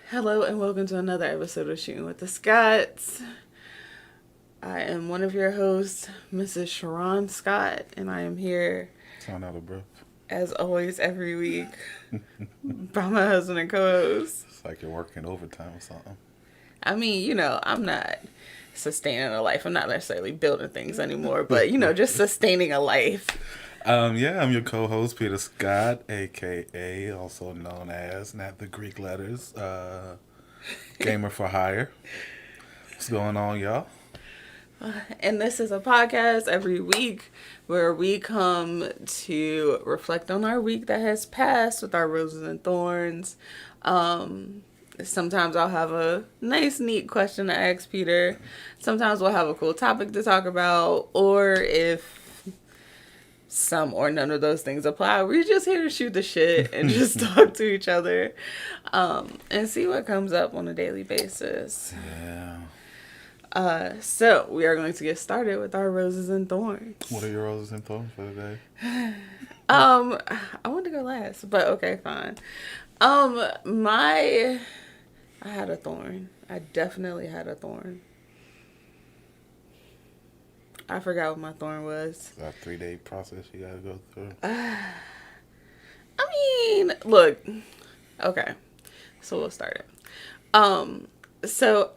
Hello and welcome to another episode of Shootin with the Scotts. I am one of your hosts, Mrs. Cherron Scott, and I am here, Sound out of breath. as always, every week by my husband and co-host. It's like you're working overtime or something. I mean, I'm not sustaining a life. I'm not necessarily building things anymore, but, just sustaining a life. I'm your co-host, Peter Scott, a.k.a. also known as, not the Greek letters, Gamer for Hire. What's going on, y'all? And this is a podcast every week where we come to reflect on our week that has passed with our roses and thorns. Sometimes I'll have a nice, neat question to ask Peter. Sometimes we'll have a cool topic to talk about. Or if some or none of those things apply, we're just here to shoot the shit and just talk to each other and see what comes up on a daily basis. Yeah. So we are going to get started with our roses and thorns. What are your roses and thorns for today? I want to go last, but okay, fine. I had a thorn. I definitely had a thorn. I forgot what my thorn was. Is that a 3-day process you gotta go through? I mean, look. Okay. So we'll start it. So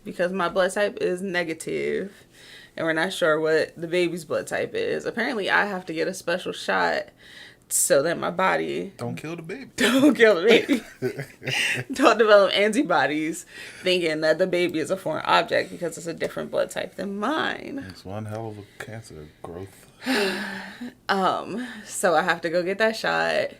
because my blood type is negative, and we're not sure what the baby's blood type is, apparently I have to get a special shot so that my body Don't kill the baby. don't kill the baby. Don't develop antibodies thinking that the baby is a foreign object because it's a different blood type than mine. It's one hell of a cancer growth. So I have to go get that shot.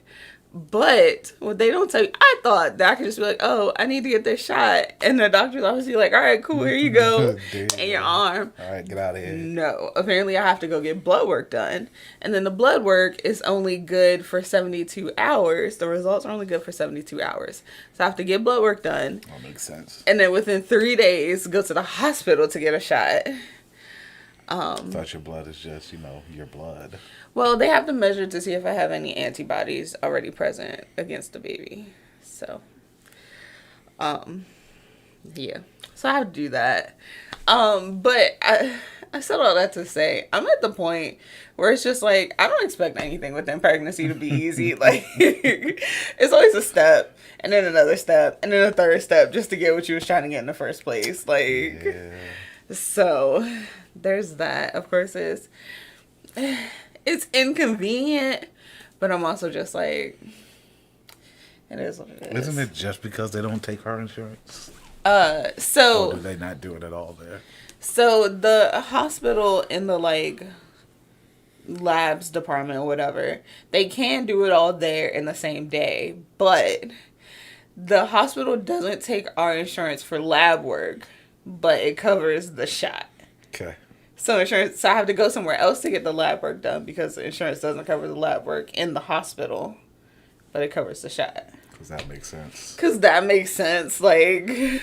But what they don't tell you, I thought that I could just be like, oh, I need to get this shot. And the doctor's obviously like, all right, cool, here you go. In your arm. All right, get out of here. No, apparently I have to go get blood work done. And then the blood work is only good for 72 hours. The results are only good for 72 hours. So I have to get blood work done. That makes sense. And then within 3 days, go to the hospital to get a shot. I thought your blood is just, your blood. Well, they have to measure to see if I have any antibodies already present against the baby. So, yeah. So I have to do that. But I said all that to say, I'm at the point where it's just like, I don't expect anything within pregnancy to be easy. Like, it's always a step, and then another step, and then a third step just to get what you was trying to get in the first place. Like, yeah. So there's that. Of course, it's inconvenient, but I'm also just like, it is what it is. Isn't it just because they don't take car insurance? So or do they not do it at all there? So the hospital in the labs department or whatever, they can do it all there in the same day, but the hospital doesn't take our insurance for lab work, but it covers the shot. Okay. So I have to go somewhere else to get the lab work done because the insurance doesn't cover the lab work in the hospital, but it covers the shot. Because that makes sense. Like, and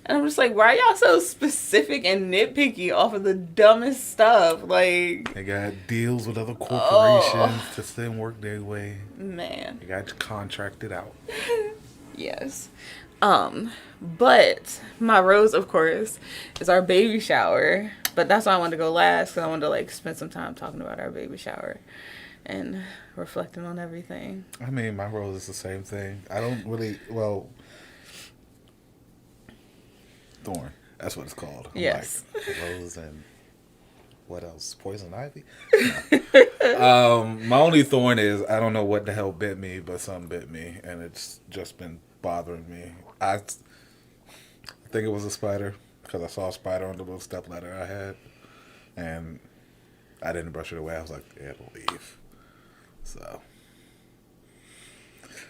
I'm just like, why are y'all so specific and nitpicky off of the dumbest stuff? Like, they got deals with other corporations to send work their way. Man. They got contracted out. Yes. But my rose, of course, is our baby shower. But that's why I wanted to go last, because I wanted to spend some time talking about our baby shower and reflecting on everything. I mean, my rose is the same thing. I don't really, thorn. That's what it's called. Yes. Rose and what else? Poison ivy? No. My only thorn is I don't know what the hell bit me, but something bit me, and it's just been bothering me. I think it was a spider. Because I saw a spider on the little stepladder I had, and I didn't brush it away. I was like, yeah, it'll leave. So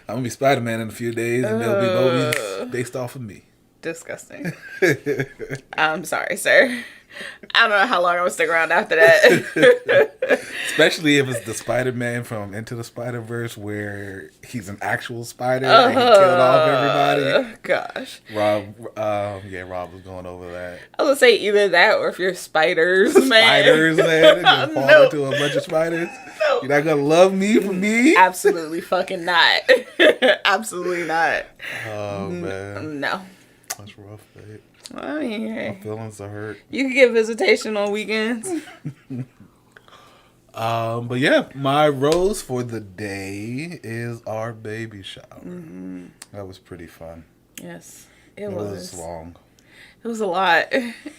I'm gonna be Spider-Man in a few days, and there'll be movies based off of me. Disgusting. I'm sorry, sir. I don't know how long I'm gonna stick around after that. Especially if it's the Spider-Man from Into the Spider-Verse where he's an actual spider and he killed off everybody. Gosh. Rob was going over that. I was gonna say either that or if you're spiders, man. Spiders, man. And just fall into a bunch of spiders. No. You're not gonna love me for me? Absolutely fucking not. Absolutely not. Oh, man. No. That's rough, babe. I mean, hey. My feelings are hurt. You can get visitation on weekends. But yeah, my rose for the day is our baby shower. Mm-hmm. That was pretty fun. Yes, it was long. It was a lot.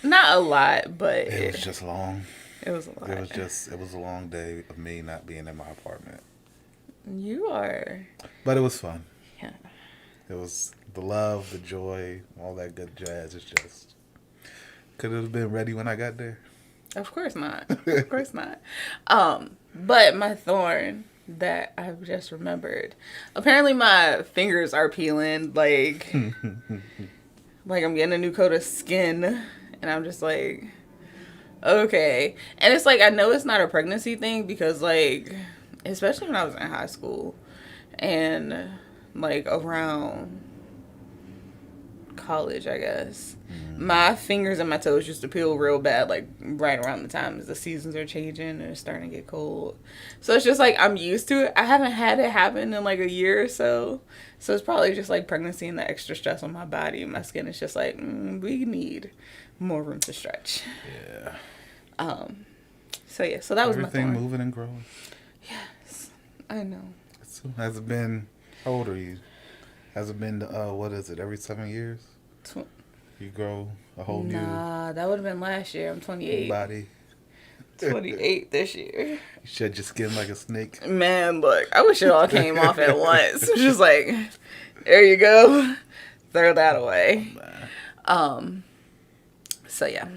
Not a lot, but it was just long. It was a lot. It was a long day of me not being in my apartment. You are. But it was fun. Yeah. It was the love, the joy, all that good jazz. It's just, could it have been ready when I got there? Of course not. Of course not. But my thorn that I've just remembered. Apparently my fingers are peeling. Like I'm getting a new coat of skin. And I'm just like, okay. And it's like, I know it's not a pregnancy thing because like, especially when I was in high school and like around college, I guess. My fingers and my toes used to peel real bad, like right around the time as the seasons are changing and it's starting to get cold. So it's just like I'm used to it. I haven't had it happen in like a year or so. So it's probably just like pregnancy and the extra stress on my body. My skin is just like, we need more room to stretch. Yeah. So that was everything my thorn. Moving and growing. Yes, I know. So has it been? How old are you? Has it been? What is it? Every 7 years? You grow a whole new. Nah, that would have been last year. I'm 28. Body. 28 this year. You shed your skin like a snake. Man, look, I wish it all came off at once. It's just like, there you go. Throw that away. So yeah.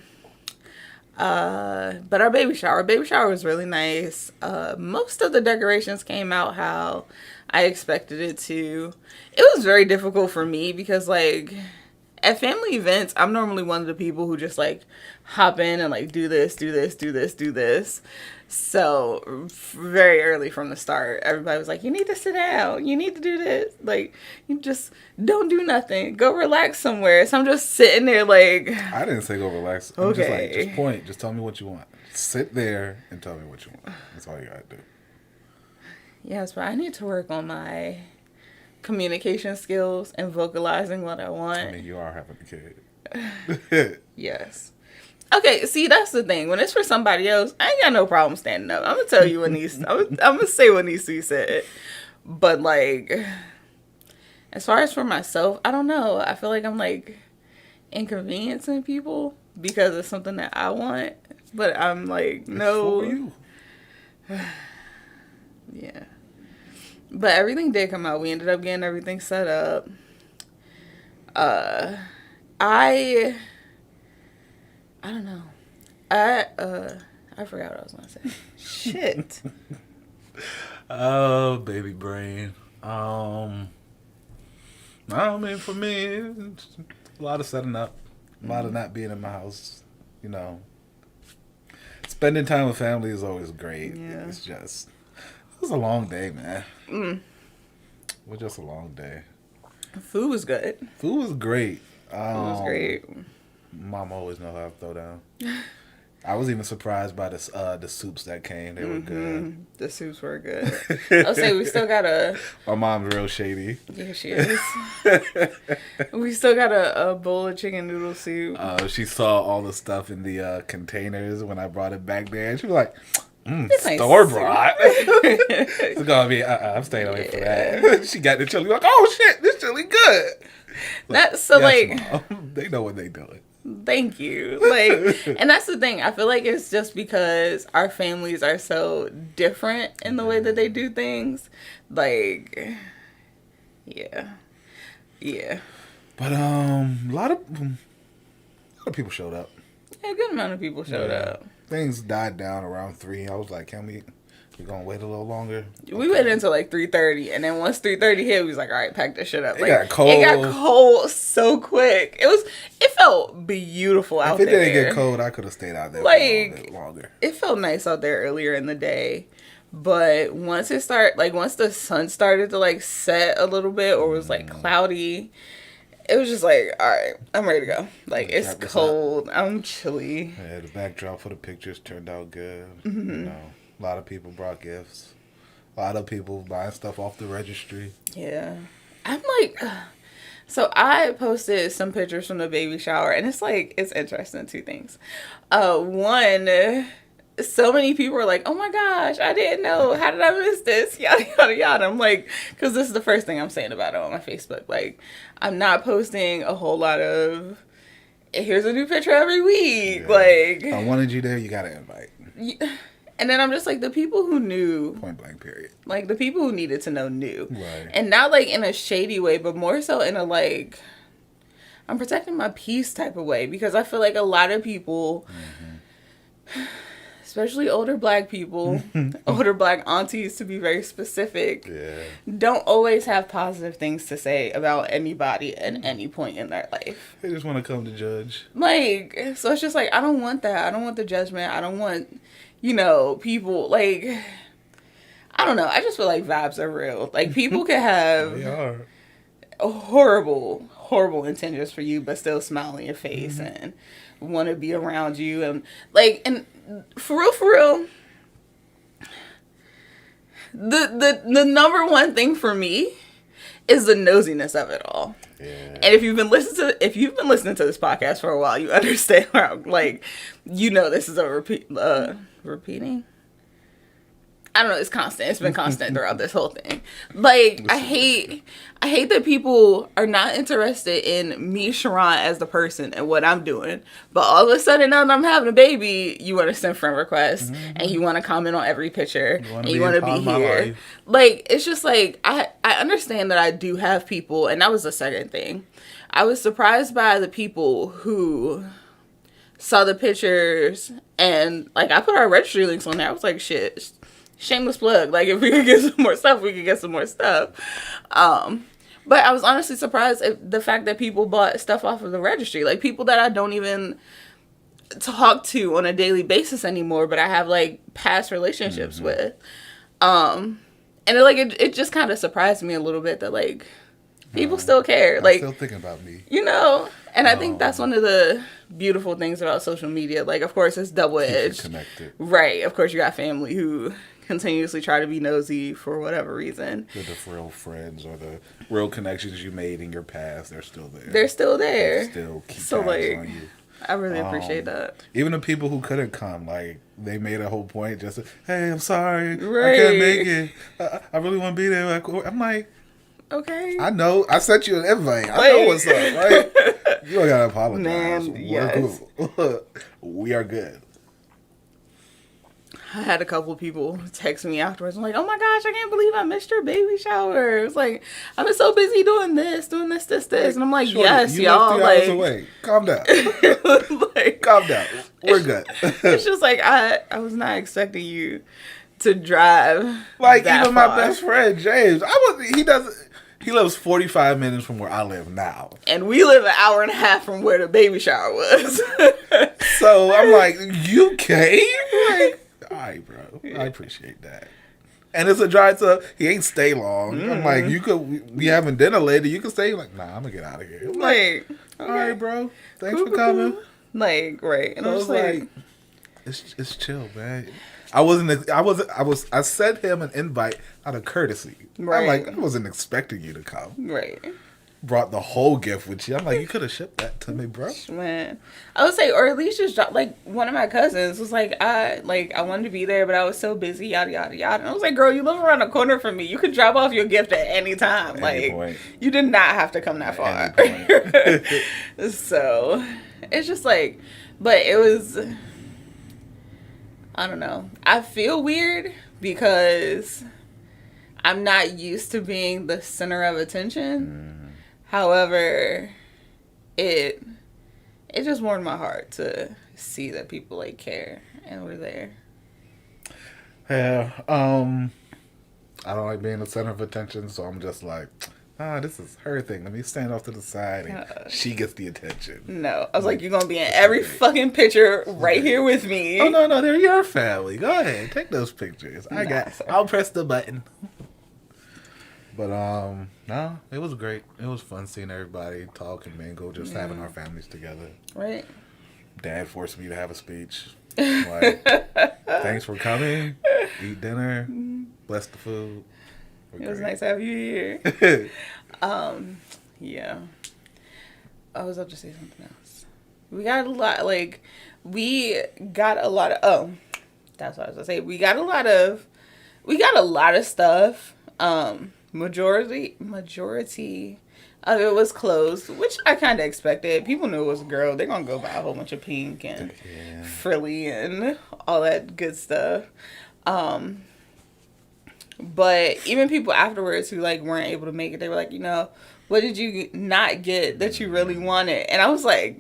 But our baby shower was really nice. Most of the decorations came out how I expected it to. It was very difficult for me because like at family events, I'm normally one of the people who just like hop in and like do this. So very early from the start, everybody was like, you need to sit down. You need to do this. Like, you just don't do nothing. Go relax somewhere. So I'm just sitting there like. I didn't say go relax. I'm just like, just point. Just tell me what you want. Sit there and tell me what you want. That's all you got to do. Yes, but I need to work on my communication skills and vocalizing what I want. I mean, you are having a kid. Yes. Okay, see, that's the thing. When it's for somebody else, I ain't got no problem standing up. I'm gonna tell you what needs. I'm gonna say what needs to be said. But like, as far as for myself, I don't know. I feel like I'm like inconveniencing people because it's something that I want. But I'm like, no. It's for you. Yeah. But everything did come out. We ended up getting everything set up. I don't know. I forgot what I was gonna say. Shit. Oh, baby brain. I mean, for me, it's a lot of setting up, a lot of not being in my house. You know, spending time with family is always great. Yeah. It was a long day, man. It was just a long day. Food was good. Food was great. Food was great. Mom always know how to throw down. I was even surprised by the soups that came. They were good. The soups were good. I'll say we still got My mom's real shady. Yeah, she is. We still got a bowl of chicken noodle soup. She saw all the stuff in the containers when I brought it back there. And she was like, store bought. It's gonna be, I'm staying away from that. She got the chili. Like, oh shit, this chili good. Mom, they know what they doing. Thank you. Like, and that's the thing. I feel like it's just because our families are so different in the way that they do things. Like, yeah. But a lot of people showed up. Yeah, a good amount of people showed up. Things died down around 3. I was like, can we You gonna wait a little longer? We waited until like 3:30, and then once 3:30 hit, we was like, all right, pack this shit up. It Like, got cold. It got cold so quick. It felt beautiful out there. If it didn't get cold, I could have stayed out there for a little bit longer. It felt nice out there earlier in the day. But once the sun started to like set a little bit, or was like cloudy, it was just like, all right, I'm ready to go. Like, it's cold. I'm chilly. Yeah, the backdrop for the pictures turned out good. Mm-hmm. You know, a lot of people brought gifts. A lot of people buying stuff off the registry. Yeah. I'm like, so I posted some pictures from the baby shower, and it's like, it's interesting, two things. One, so many people were like, oh my gosh, I didn't know. How did I miss this? Yada, yada, yada. I'm like, because this is the first thing I'm saying about it on my Facebook. Like, I'm not posting a whole lot of, here's a new picture every week. Yeah. Like, I wanted you there, you got to invite. And then I'm just like, the people who knew. Point blank, period. Like, the people who needed to know knew. Right. And not like in a shady way, but more so in a like, I'm protecting my peace type of way. Because I feel like a lot of people, especially older black people, older black aunties to be very specific, don't always have positive things to say about anybody at any point in their life. They just want to come to judge. Like, so it's just like, I don't want that. I don't want the judgment. I don't want, you know, people, like, I don't know. I just feel like vibes are real. Like, people can have They are. horrible intentions for you, but still smile in your face and want to be around you. And, like, and for real, the number one thing for me is the nosiness of it all. Yeah. And if you've been listening to this podcast for a while, you understand where I'm, like, you know, this is a repeating. I don't know. It's constant. It's been constant throughout this whole thing. Like, I hate that people are not interested in me, Cherron, as the person and what I'm doing. But all of a sudden, now that I'm having a baby, you want to send friend requests and you want to comment on every picture and you want to be here. Like, it's just like, I understand that I do have people, and that was the second thing. I was surprised by the people who saw the pictures, and like, I put our registry links on there. I was like, shit, shameless plug. Like, if we could get some more stuff, we could get some more stuff. But I was honestly surprised at the fact that people bought stuff off of the registry. Like, people that I don't even talk to on a daily basis anymore, but I have like past relationships with. And it just kind of surprised me a little bit that like people still care. Like, still thinking about me. You know, and I think that's one of the beautiful things about social media. Like, of course, it's double-edged. Connected. Right. Of course, you got family who continuously try to be nosy for whatever reason. The real friends or the real connections you made in your past, they're still there. They're still there. They still keep so, tabs like, on you. I really appreciate that. Even the people who couldn't come, like, they made a whole point just to, hey, I'm sorry. Right. I can't make it. I really want to be there. I'm like, okay. I know. I sent you an invite. I know what's up, right? You don't got to apologize. Man, yes. We are good. I had a couple of people text me afterwards. I'm like, oh my gosh, I can't believe I missed your baby shower. It's like, I've been so busy doing this. And I'm like, yes, you y'all. You live 3 hours away. Calm down. Like, calm down. We're good. It's just like, I was not expecting you to drive. Like, that even far. my best friend, James, he lives 45 minutes from where I live now. And we live an hour and a half from where the baby shower was. So I'm like, you came? Like, all right, bro. I appreciate that. And it's a drive to, he ain't stay long. I'm like, we having dinner later. You can stay. Like, nah, I'm going to get out of here. I'm like, okay. All right, bro. Thanks for coming. Like, right. And so I was like, it's chill, man. I sent him an invite out of courtesy. Right. I'm like, I wasn't expecting you to come. Right. Brought the whole gift with you. I'm like, you could have shipped that to me, bro. Man, I would say, or at least just drop. Like, one of my cousins was like, I wanted to be there, but I was so busy, yada yada yada. And I was like, girl, you live around the corner from me. You could drop off your gift at any time. You did not have to come that far. So it's just like, but it was, I don't know. I feel weird because I'm not used to being the center of attention. However, it just warmed my heart to see that people like care and were there. Yeah. I don't like being the center of attention, so I'm just like, this is her thing. Let me stand off to the side and she gets the attention. No. I was like, you're going to be in every fucking picture right here with me. Oh, no, they're your family. Go ahead. Take those pictures. I'll press the button. But, no, it was great. It was fun seeing everybody talk and mingle, just having our families together. Right. Dad forced me to have a speech. Like, thanks for coming. Eat dinner. Bless the food. It was nice to have you here. Yeah. I was about to say something else. We got a lot of, that's what I was gonna say. We got a lot of stuff. Majority of it was closed, which I kind of expected. People knew it was a girl. They're gonna go buy a whole bunch of pink and frilly and all that good stuff. But even people afterwards who like weren't able to make it, they were like, what did you not get that you really wanted? And I was like,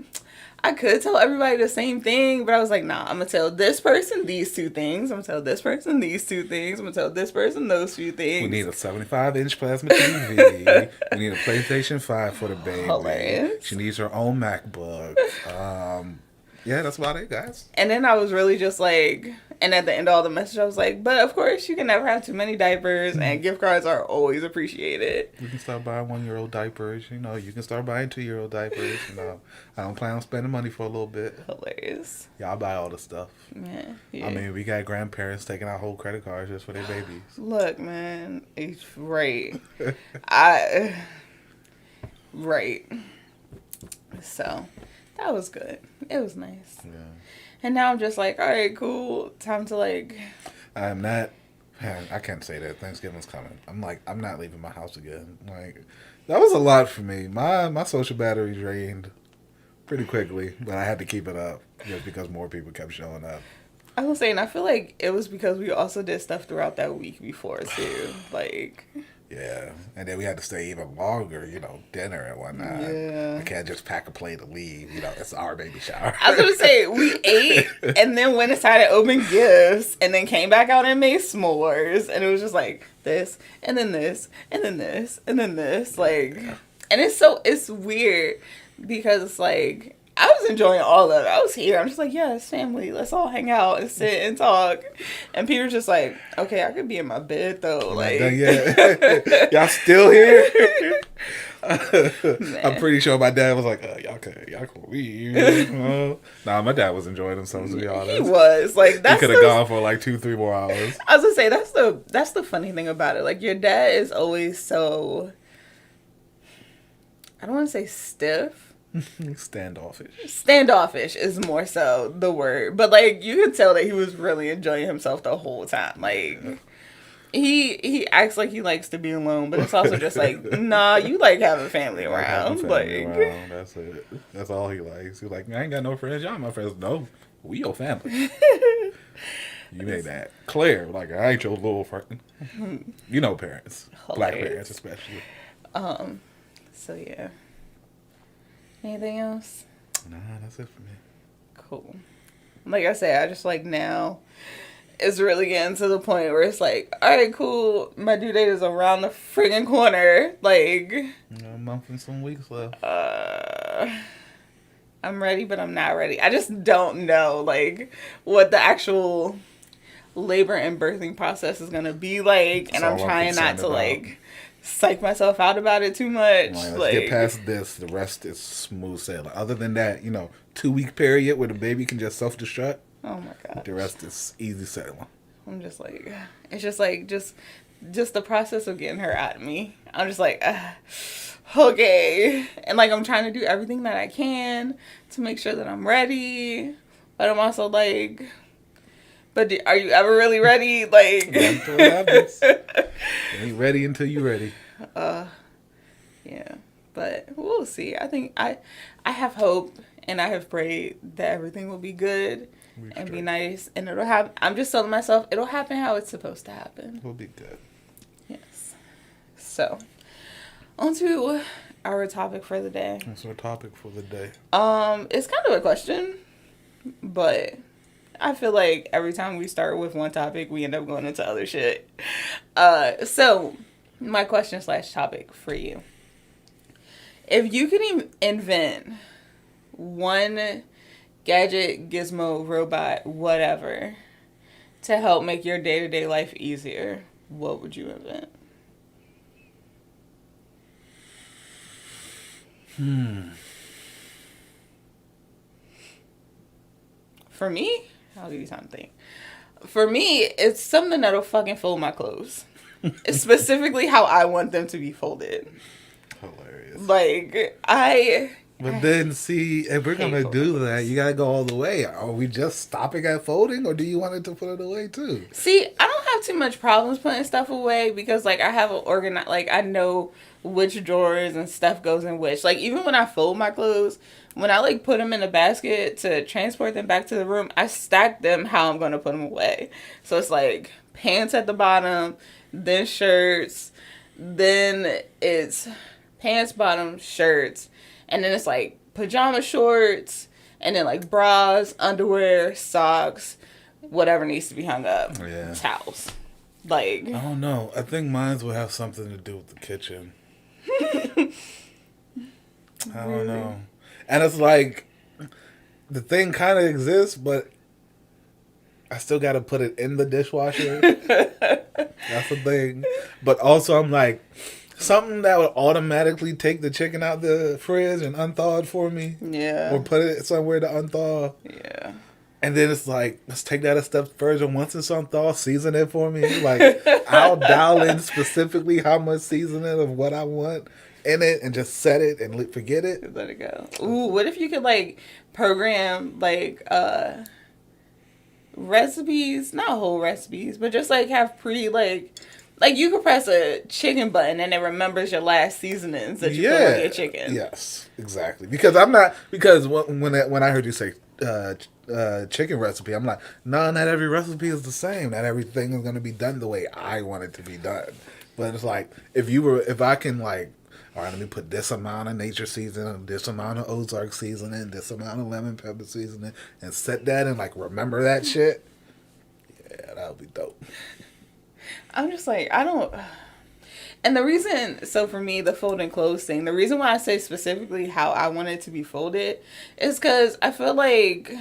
I could tell everybody the same thing, but I was like, nah, I'm going to tell this person these two things. I'm going to tell this person these two things. I'm going to tell this person those few things. We need a 75-inch plasma TV. We need a PlayStation 5 for the baby. Hilarious. She needs her own MacBook. Yeah, that's about it, guys. And then I was really just like, and at the end of all the message, I was like, but of course, you can never have too many diapers, and gift cards are always appreciated. You can start buying 1-year-old diapers. You can start buying 2-year-old diapers. I don't plan on spending money for a little bit. Hilarious. Y'all buy all the stuff. Yeah. I mean, we got grandparents taking out whole credit cards just for their babies. Look, man, it's right. Right. So, that was good. It was nice. Yeah. And now I'm just like, all right, cool. Time to like. I'm not. I can't say that. Thanksgiving's coming. I'm not leaving my house again. Like, that was a lot for me. My social battery drained pretty quickly, but I had to keep it up just because more people kept showing up. I was saying, I feel like it was because we also did stuff throughout that week before too. Like. Yeah, and then we had to stay even longer, dinner and whatnot. Yeah. I can't just pack a plate and leave. It's our baby shower. I was going to say, we ate and then went inside and opened gifts and then came back out and made s'mores. And it was just like this and then this and then this and then this. Like, and it's weird because it's like, I was enjoying all of it. I was here. I'm just like, yeah, it's family. Let's all hang out and sit and talk. And Peter's just like, okay, I could be in my bed though. Like, y'all still here? I'm pretty sure my dad was like, y'all can leave. Nah, my dad was enjoying himself, to be honest. He was like, he could have gone for like 2-3 more hours. I was gonna say that's the funny thing about it. Like, your dad is always so, I don't want to say stiff. Standoffish is more so the word, but like you could tell that he was really enjoying himself the whole time. Like he acts like he likes to be alone, but it's also just like, nah, you like having family around. That's it. That's all he likes. He's like, I ain't got no friends. Y'all my friends. No, we your family. You made that clear. Like, I ain't your little friend. Parents, hilarious. Black parents especially. So yeah. Anything else? Nah, that's it for me. Cool. Like I said, I just like now it's really getting to the point where it's like, all right, cool. My due date is around the friggin' corner. Like, a month and some weeks left. I'm ready, but I'm not ready. I just don't know like what the actual labor and birthing process is gonna be like, and I'm trying not to like psych myself out about it too much. Let's get past this. The rest is smooth sailing. Other than that, 2-week period where the baby can just self-destruct. Oh my god. The rest is easy sailing. I'm just like, it's just like just the process of getting her out of me. I'm just like, okay, and like I'm trying to do everything that I can to make sure that I'm ready, but I'm also like, but are you ever really ready? Like, you ain't ready until you're ready. Yeah, but we'll see. I think I have hope, and I have prayed that everything will be good and be nice, and it'll happen. I'm just telling myself it'll happen how it's supposed to happen. It'll be good. Yes. So, on to our topic for the day. What's our topic for the day? It's kind of a question, but I feel like every time we start with one topic, we end up going into other shit. So, my question / topic for you. If you could invent one gadget, gizmo, robot, whatever, to help make your day-to-day life easier, what would you invent? For me, I'll give you time to think. For me, it's something that'll fucking fold my clothes. It's specifically how I want them to be folded. Hilarious. Like, But then, see, if we're going to do that, you got to go all the way. Are we just stopping at folding, or do you want it to put it away, too? See, I don't have too much problems putting stuff away because, like, I have an organized, like, I know which drawers and stuff goes in which. Like, even when I fold my clothes, when I, like, put them in a basket to transport them back to the room, I stack them how I'm going to put them away. So it's, like, pants at the bottom, then shirts, then it's pants, bottom, shirts, and then it's, like, pajama shorts, and then, like, bras, underwear, socks, whatever needs to be hung up. Yeah. Towels. Like, I don't know. I think mine will have something to do with the kitchen. I don't know. And it's like, the thing kind of exists, but I still got to put it in the dishwasher. That's the thing. But also, I'm like, something that would automatically take the chicken out the fridge and unthaw it for me. yeah. Or put it somewhere to unthaw. Yeah. And then it's like, let's take that a step further. Once it's unthaw, season it for me. Like, I'll dial in specifically how much seasoning of what I want in it and just set it and forget it. Let it go. Ooh, what if you could, like, program, like, recipes, not whole recipes, but just, like, have like, you could press a chicken button and it remembers your last seasonings that you put on your chicken. Yes, exactly. Because when I heard you say chicken recipe, I'm like, no, not every recipe is the same. Not everything is going to be done the way I want it to be done. But it's like, if I can, like, all right, let me put this amount of nature seasoning, this amount of Ozark seasoning, this amount of lemon pepper seasoning, and set that and, like, remember that shit. Yeah, that would be dope. I'm just like, I don't... And the reason, so for me, the folding clothes thing, the reason why I say specifically how I want it to be folded is because I feel like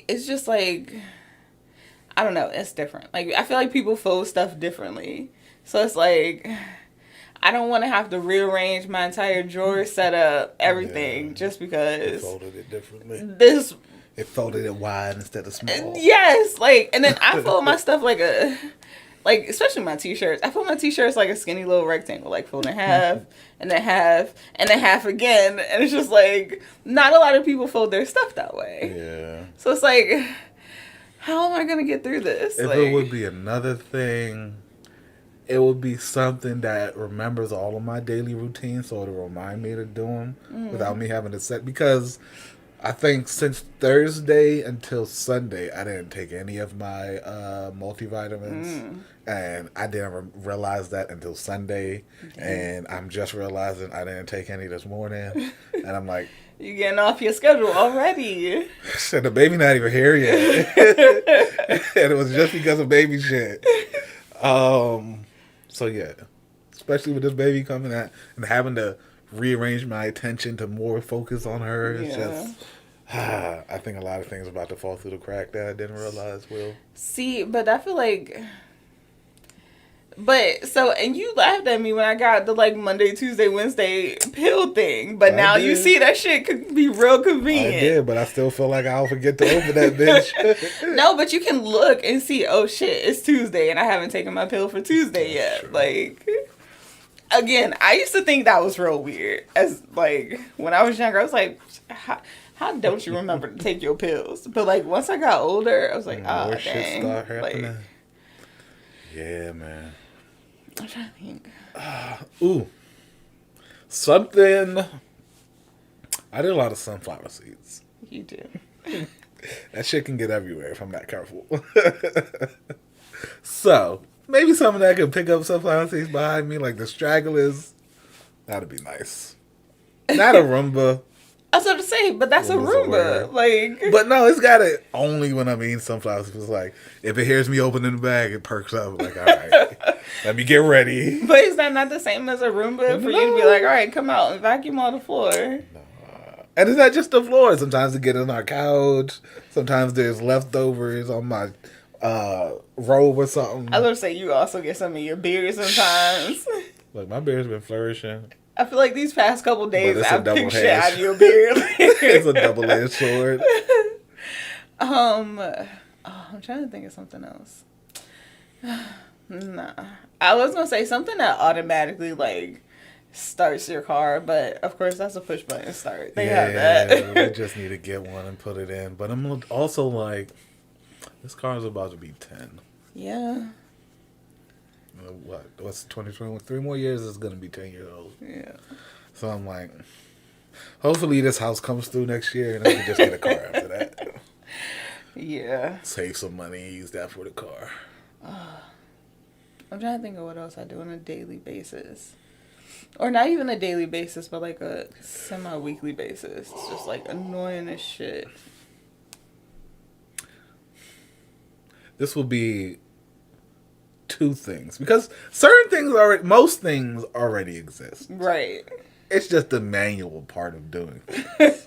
it's just like, I don't know, it's different. Like, I feel like people fold stuff differently. So it's like, I don't want to have to rearrange my entire drawer setup, everything, just because. They folded it differently. It folded it wide instead of small. Yes, like, and then I fold my stuff like especially my t-shirts. I fold my t-shirts like a skinny little rectangle, like fold in half, and then half, and then half again. And it's just like, not a lot of people fold their stuff that way. Yeah. So it's like, how am I going to get through this? If it would be another thing, it would be something that remembers all of my daily routines, so it'll remind me to do them without me having to set. Because I think since Thursday until Sunday, I didn't take any of my multivitamins. And I didn't realize that until Sunday. And I'm just realizing I didn't take any this morning. And I'm like, you getting off your schedule already. Shit, the baby not even here yet. And it was just because of baby shit. So yeah, especially with this baby coming out and having to rearrange my attention to more focus on her. It's just, I think a lot of things are about to fall through the crack that I didn't realize will. See, but I feel like, and you laughed at me when I got the, like, Monday, Tuesday, Wednesday pill thing, but now you see that shit could be real convenient. I did, but I still feel like I'll forget to open that bitch. No, but you can look and see, oh shit, it's Tuesday and I haven't taken my pill for Tuesday yet. True. Like, again, I used to think that was real weird. As, like, when I was younger, I was like, how don't you remember to take your pills? But, like, once I got older, I was like, more dang. shit start happening. Like, yeah, man. I'm trying to think. Something. I did a lot of sunflower seeds. You do. That shit can get everywhere if I'm not careful. So, maybe something that could pick up sunflower seeds behind me, like the stragglers. That'd be nice. Not a Roomba. I was about to say, but that's a Roomba. Like, but no, it's got it only when I'm eating sunflowers. It's like if it hears me opening the bag, it perks up. Like, all right, let me get ready. But is that not the same as a Roomba for you to be like, all right, come out and vacuum all the floor? No. And it's not just the floor. Sometimes it get on our couch. Sometimes there's leftovers on my robe or something. I was gonna say you also get some in your beard sometimes. Look, my beard's been flourishing. I feel like these past couple days I've picked shit out of your beard. It's a double-edged sword. I'm trying to think of something else. Nah. I was gonna say something that automatically like starts your car, but of course that's a push button start. They have that. They just need to get one and put it in. But I'm also like, this car is about to be 10. Yeah. What's 2021? 3 more years, it's going to be 10 years old. Yeah. So I'm like, hopefully this house comes through next year and I can just get a car after that. Yeah. Save some money, use that for the car. I'm trying to think of what else I do on a daily basis. Or not even a daily basis, but like a semi-weekly basis. It's just like annoying as shit. This will be 2 things. Because most things already exist. Right. It's just the manual part of doing things.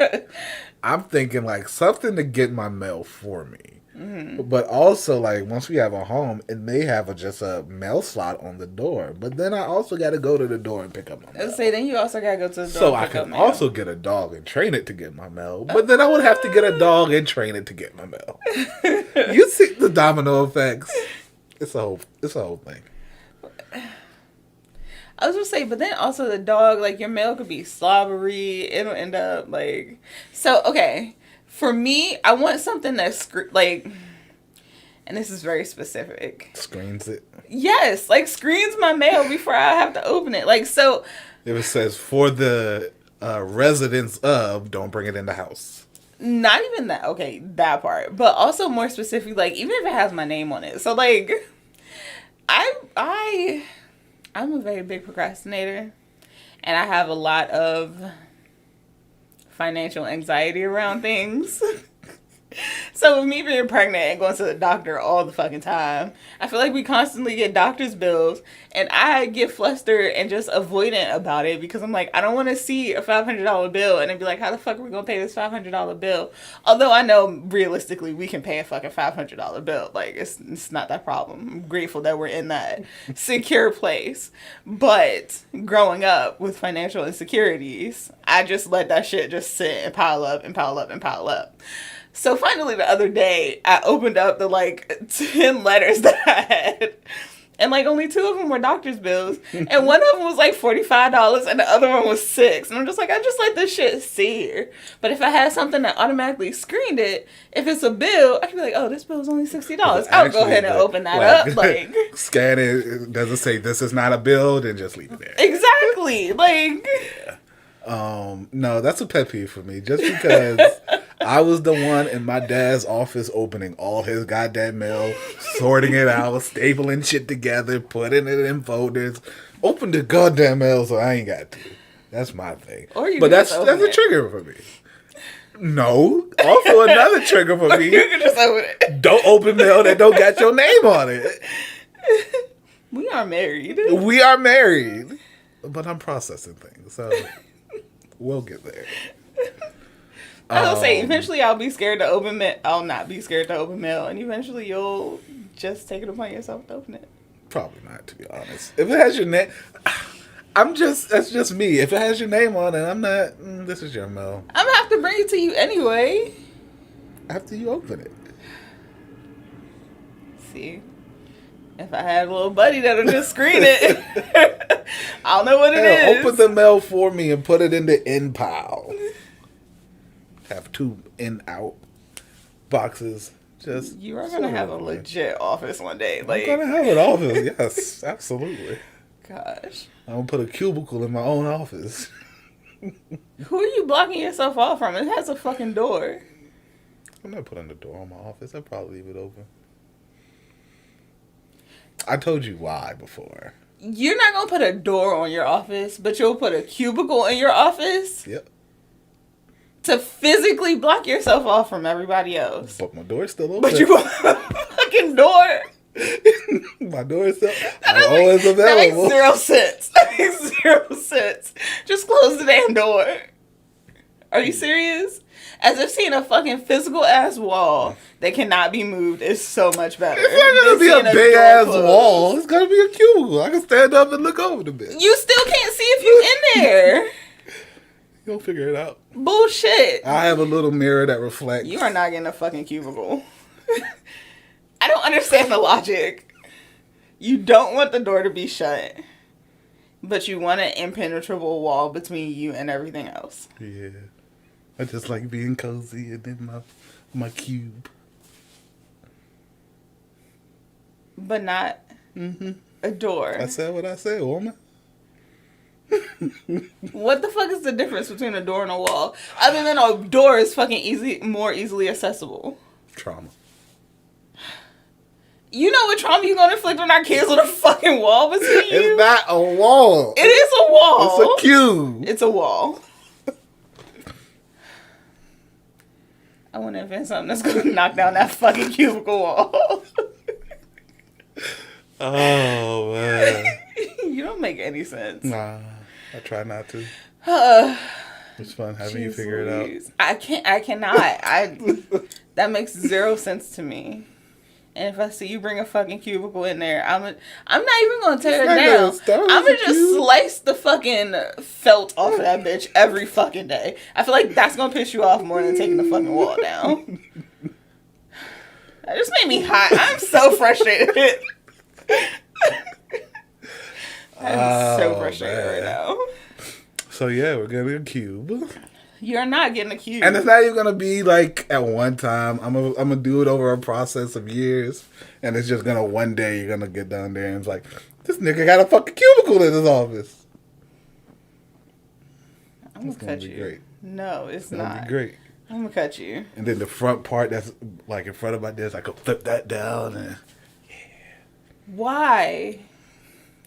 I'm thinking like something to get my mail for me. Mm-hmm. But also, like, once we have a home, it may have just a mail slot on the door. But then I also got to go to the door and pick up my mail. Let's say then you also got to go to the door so and I pick up can mail. also get a dog and train it to get my mail. But then I would have to get a dog and train it to get my mail. You see the domino effects. It's a whole thing. I was gonna say, but then also the dog, like, your mail could be slobbery. It'll end up like... So, okay. For me, I want something that's like... And this is very specific. Screens it? Yes. Like, screens my mail before I have to open it. Like, so... If it says, for the residents of, don't bring it in the house. Not even that. Okay, that part. But also more specifically, like, even if it has my name on it. So, like... I'm a very big procrastinator, and I have a lot of financial anxiety around things. So with me being pregnant and going to the doctor all the fucking time, I feel like we constantly get doctor's bills, and I get flustered and just avoidant about it because I'm like, I don't want to see a $500 bill and then be like, how the fuck are we going to pay this $500 bill? Although I know realistically we can pay a fucking $500 bill. Like, it's not that problem. I'm grateful that we're in that secure place. But growing up with financial insecurities, I just let that shit just sit and pile up and pile up and pile up. So finally the other day, I opened up the, like, 10 letters that I had. And, like, only 2 of them were doctor's bills. And one of them was, like, $45 and the other one was $6. And I'm just like, I just let this shit sit here. But if I had something that automatically screened it, if it's a bill, I can be like, oh, this bill is only $60. I'll go ahead and open that up. Like, scan it. Does it say this is not a bill? Then just leave it there. Exactly. Like... Yeah. No, that's a pet peeve for me. Just because I was the one in my dad's office opening all his goddamn mail, sorting it out, stapling shit together, putting it in folders. Open the goddamn mail so I ain't got to. That's my thing. But that's a trigger for me. No. Also another trigger for me. You can just open it. Don't open mail that don't got your name on it. We are married. We are married. But I'm processing things, so we'll get there. I was gonna say, eventually I'll be scared to open mail. I'll not be scared to open mail, and eventually you'll just take it upon yourself to open it. Probably not, to be honest. If it has your name, that's just me. If it has your name on it, I'm not, this is your mail. I'm gonna have to bring it to you anyway. After you open it. See? If I had a little buddy that'll just screen it, I'll know what it is. Open the mail for me and put it in the in pile. Have 2 in-out boxes. Just you are gonna have a legit office one day. Like, I'm gonna have an office. Yes, absolutely. Gosh, I'm gonna put a cubicle in my own office. Who are you blocking yourself off from? It has a fucking door. I'm not putting the door on my office. I'll probably leave it open. I told you why before. You're not going to put a door on your office, but you'll put a cubicle in your office? Yep. to physically block yourself off from everybody else. But my door's still open. But you want a fucking door. My door is still. I'm always available. That makes 0 cents. That makes 0 cents. Just close the damn door. Are you serious? As if seeing a fucking physical ass wall that cannot be moved is so much better. It's not gonna be a big ass wall. It's gonna be a cubicle. I can stand up and look over the bit. You still can't see if you in there. You'll figure it out. Bullshit. I have a little mirror that reflects. You are not getting a fucking cubicle. I don't understand the logic. You don't want the door to be shut, but you want an impenetrable wall between you and everything else. Yeah. I just like being cozy and in my cube. But not a door. I said what I said, woman. What the fuck is the difference between a door and a wall? Other than a door is fucking more easily accessible. Trauma. You know what trauma you gonna inflict on our kids with a fucking wall between you? It's not a wall. It is a wall. It's a cube. It's a wall. I want to invent something that's gonna knock down that fucking cubicle wall. Oh man. You don't make any sense. Nah, I try not to. It's fun having you figure it out. I cannot. That makes 0 sense to me. And if I see you bring a fucking cubicle in there, I'm not even gonna tear it down. I'm gonna just slice the fucking felt off of that bitch every fucking day. I feel like that's gonna piss you off more than taking the fucking wall down. That just made me hot. I'm so frustrated. I'm so frustrated right now. So yeah, we're getting a cube. You're not getting a cube. And it's not even gonna be like at one time. I'm gonna do it over a process of years, and it's just gonna one day you're gonna get down there and it's like, this nigga got a fucking cubicle in his office. I'm gonna cut you. Great. No, it's not. That'll be great. I'm gonna cut you. And then the front part that's like in front of my desk, I could flip that down and yeah. Why?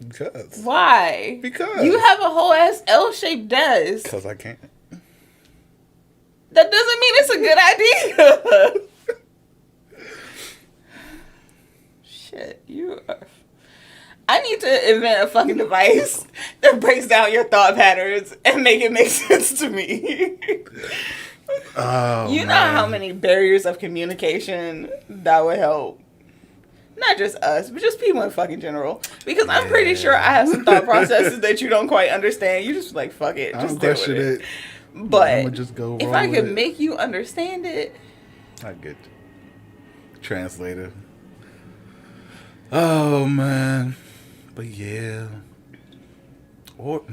Because. Why? Because. You have a whole ass L-shaped desk. Because I can't. That doesn't mean it's a good idea. Shit, you are... I need to invent a fucking device that breaks down your thought patterns and make it make sense to me. Oh, you know how many barriers of communication that would help? Not just us, but just people in fucking general. Because I'm pretty sure I have some thought processes that you don't quite understand. You just like, fuck it. Just deal with it. But I'm gonna just go if I could make you understand it. I get you. Translator. Oh, man. But yeah. Or...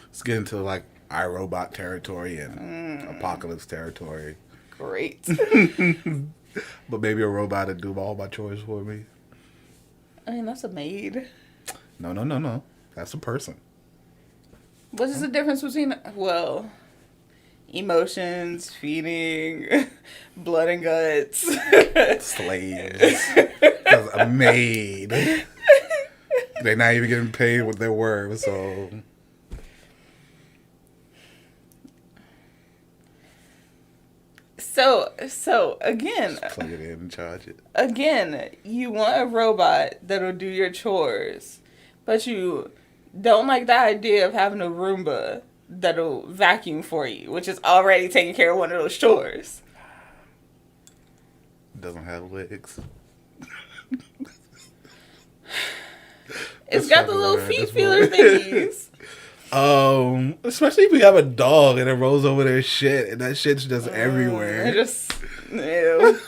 Let's get into like iRobot territory and apocalypse territory. Great. But maybe a robot to do all my chores for me. I mean, that's a maid. No. That's a person. What is the difference between, well, emotions, feeding, blood and guts? Slaves. Because a maid. They're not even getting paid what they're worth, so... So again, just plug it in and charge it. Again, you want a robot that'll do your chores, but you don't like the idea of having a Roomba that'll vacuum for you, which is already taking care of one of those chores. Doesn't have legs. It's got the little feet feeler thingies. Especially if you have a dog and it rolls over their shit and that shit's just everywhere. Ew.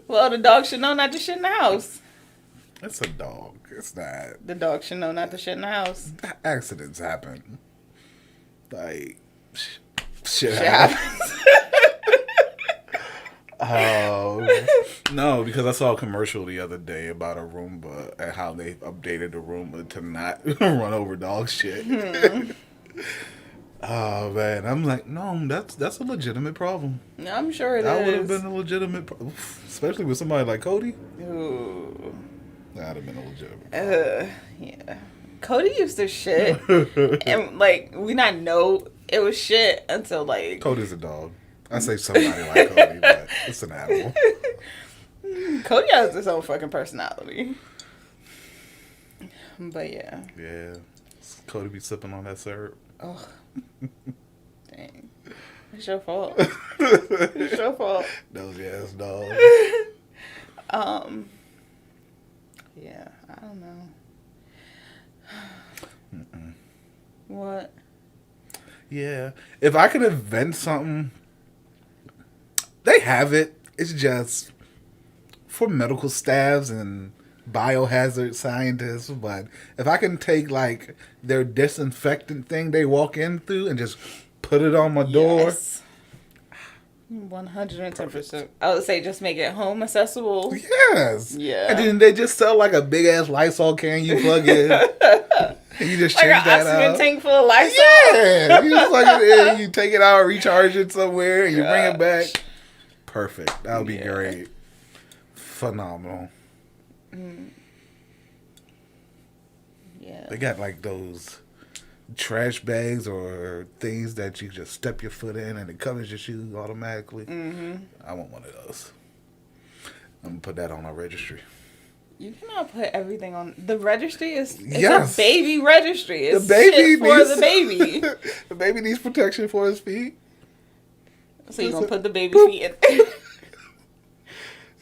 Well, the dog should know not to shit in the house. It's a dog. It's not. The dog should know not to shit in the house. Accidents happen. Like, shit happens. No, because I saw a commercial the other day about a Roomba and how they've updated the Roomba to not run over dog shit. Oh man, I'm like, no, that's a legitimate problem. I'm sure that would have been a legitimate problem, especially with somebody like Cody. Ooh. That'd have been a legitimate problem. Yeah. Cody used to shit, and like we not know it was shit until like Cody's a dog. I say somebody like Cody, but it's an animal. Cody has his own fucking personality. But yeah. Yeah. Cody be sipping on that syrup. Oh. Dang. It's your fault. It's your fault. Nosy ass dog. Yeah, I don't know. What? Yeah. If I could invent something, they have it. It's just for medical staffs and biohazard scientists. But if I can take like their disinfectant thing they walk in through and just put it on my door. 110%. I would say just make it home accessible. Yes. Yeah. And then they just sell like a big ass Lysol can you plug in. And you just change like that an out. oxygen tank full of Lysol. Yeah. You just plug it in, you take it out, recharge it somewhere, and you bring it back. Perfect. That would be great. Phenomenal. Yeah. They got like those trash bags or things that you just step your foot in and it covers your shoes automatically. I want one of those. I'm gonna put that on our registry. You cannot put everything on the registry. It's Yes. a baby registry. It's The baby shit for needs, the baby. The baby needs protection for his feet. So you gonna put the baby feet in there?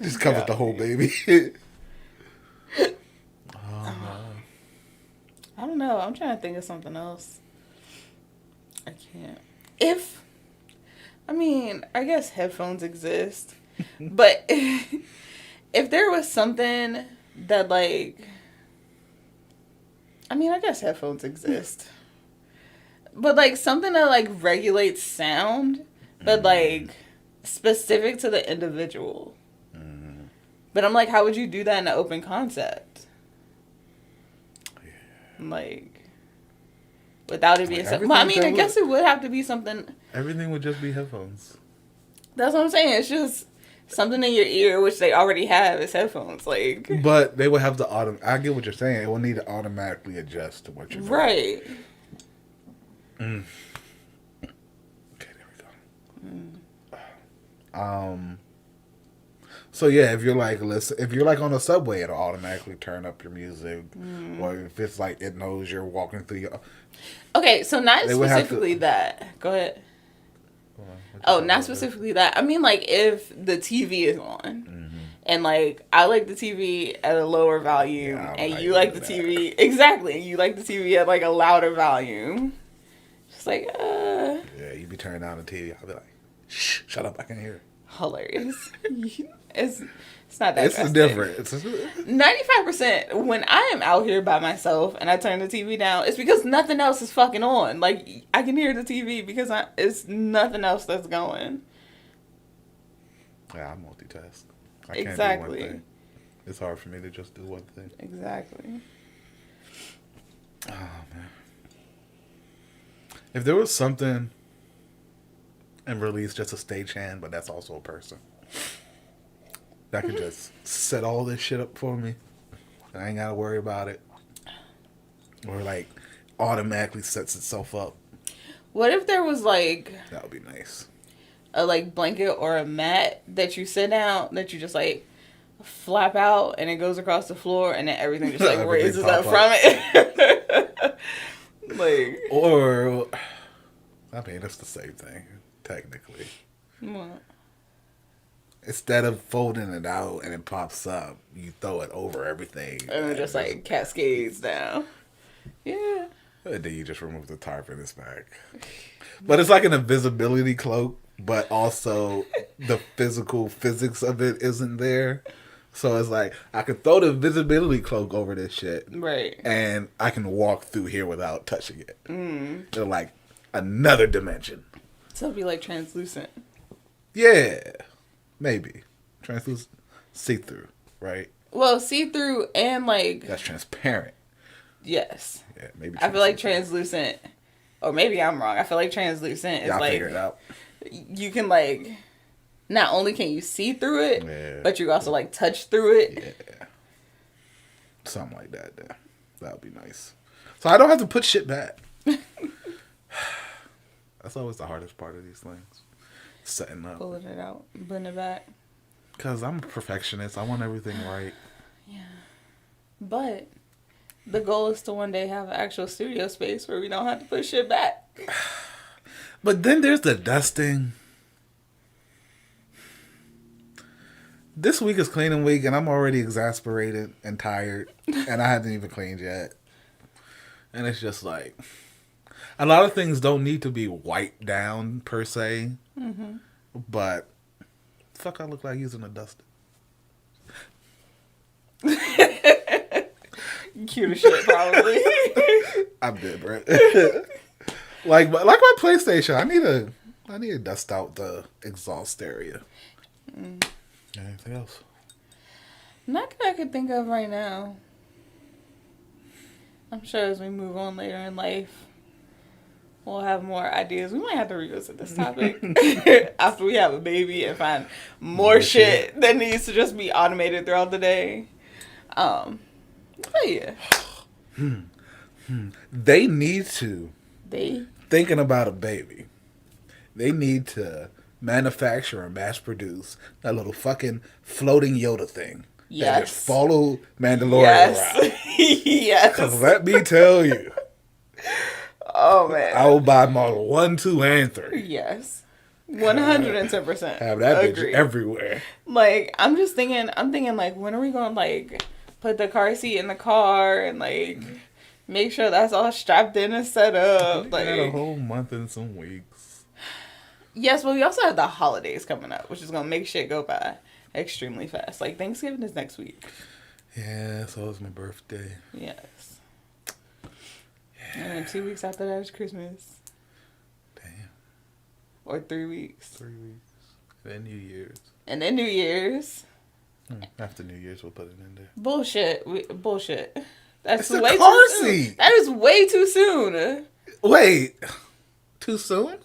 Just covers the whole baby. I don't know. I'm trying to think of something else. I can't. I guess headphones exist. But if there was something that, like... I guess headphones exist. But, like, something that, like, regulates sound, but, like, specific to the individual. But I'm like, how would you do that in an open concept? Like, without it being something. I guess it would have to be something. Everything would just be headphones. That's what I'm saying. It's just something in your ear, which they already have, is headphones. Like, but they would have to I get what you're saying. It will need to automatically adjust to what you're doing. Right. Okay, there we go. So yeah, if you're like on a subway, it'll automatically turn up your music, or if it's like it knows you're walking through your. Okay, so not specifically that. Go ahead. Not specifically that. Like if the TV is on, and like I like the TV at a lower volume, and you like the TV exactly. You like the TV at like a louder volume. Just like Yeah, you be turning down the TV. I'll be like, shh, shut up, I can hear. Hilarious. It's not that. It's different. 95% when I am out here by myself and I turn the TV down, it's because nothing else is fucking on. Like I can hear the TV because it's nothing else that's going. Yeah, I multitask. I can't do one thing. It's hard for me to just do one thing. Exactly. Oh man. If there was something and release just a stagehand, but that's also a person that could just set all this shit up for me. I ain't gotta worry about it. Or like automatically sets itself up. What if there was like that would be nice. A like blanket or a mat that you sit down that you just like flap out and it goes across the floor and then everything just like raises up from it. Like or it's the same thing. Technically. What? Instead of folding it out and it pops up, you throw it over everything. And it just like cascades down. Yeah. And then you just remove the tarp in its back. But it's like an invisibility cloak, but also the physics of it isn't there. So it's like, I could throw the invisibility cloak over this shit. Right. And I can walk through here without touching it. They're like another dimension. So it'd be like translucent. Yeah. Maybe. Translucent. See-through, right? Well, see-through and like... That's transparent. Yes. Yeah, maybe I feel like translucent... Or maybe I'm wrong. I feel like translucent is like... figure it out. You can like... Not only can you see through it, but you also like touch through it. Yeah. Something like that. That would be nice. So I don't have to put shit back. That's always the hardest part of these things. Setting up. Pulling it out. Putting it back. Because I'm a perfectionist. I want everything right. Yeah. But the goal is to one day have an actual studio space where we don't have to put shit back. But then there's the dusting. This week is cleaning week, and I'm already exasperated and tired, and I haven't even cleaned yet. And it's just like, a lot of things don't need to be wiped down per se, but fuck, I look like using a duster. Cute as shit, probably. I'm dead, bro. like my PlayStation, I need to dust out the exhaust area. Anything else? Not that I could think of right now. I'm sure as we move on later in life, we'll have more ideas. We might have to revisit this topic after we have a baby and find more shit that needs to just be automated throughout the day. But yeah. They need to. Thinking about a baby. They need to manufacture and mass produce that little fucking floating Yoda thing. Yes. That just follow Mandalorian around. Yes. Because let me tell you. Oh, man. I will buy model 1, 2, and 3. Yes. 110%. Have that bitch everywhere. Like, I'm thinking, like, when are we going to, like, put the car seat in the car and, like, make sure that's all strapped in and set up. Like, a whole month and some weeks. Yes, but we also have the holidays coming up, which is going to make shit go by extremely fast. Like, Thanksgiving is next week. Yeah, so it's my birthday. Yes. Yeah. And then 2 weeks after that is Christmas. Damn. Or 3 weeks. 3 weeks. Then New Year's. And then New Year's. After New Year's, we'll put it in there. Bullshit. Bullshit. That's it's way car too seat. soon. That is way too soon. Wait. Too soon?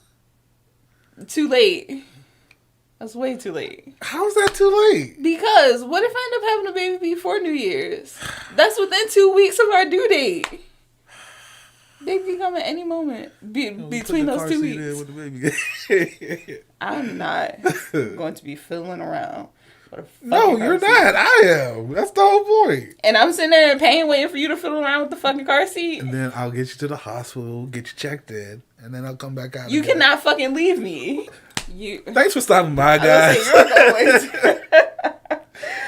Too late. That's way too late. How is that too late? Because what if I end up having a baby before New Year's? That's within 2 weeks of our due date. They can come at any moment between those 2 weeks. With the baby. I'm not going to be fiddling around. No, you're not. I am. That's the whole point. And I'm sitting there in pain waiting for you to fiddle around with the fucking car seat. And then I'll get you to the hospital, get you checked in, and then I'll come back out. You cannot fucking leave me. Thanks for stopping by, guys.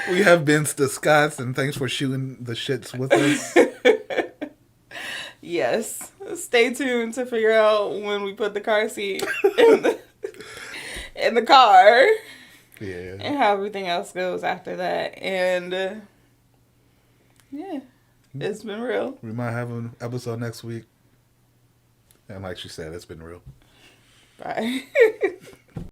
We have been to Scott's, and thanks for shooting the shits with us. Yes. Stay tuned to figure out when we put the car seat in the car. Yeah. And how everything else goes after that. And, yeah. It's been real. We might have an episode next week. And like she said, it's been real. Bye.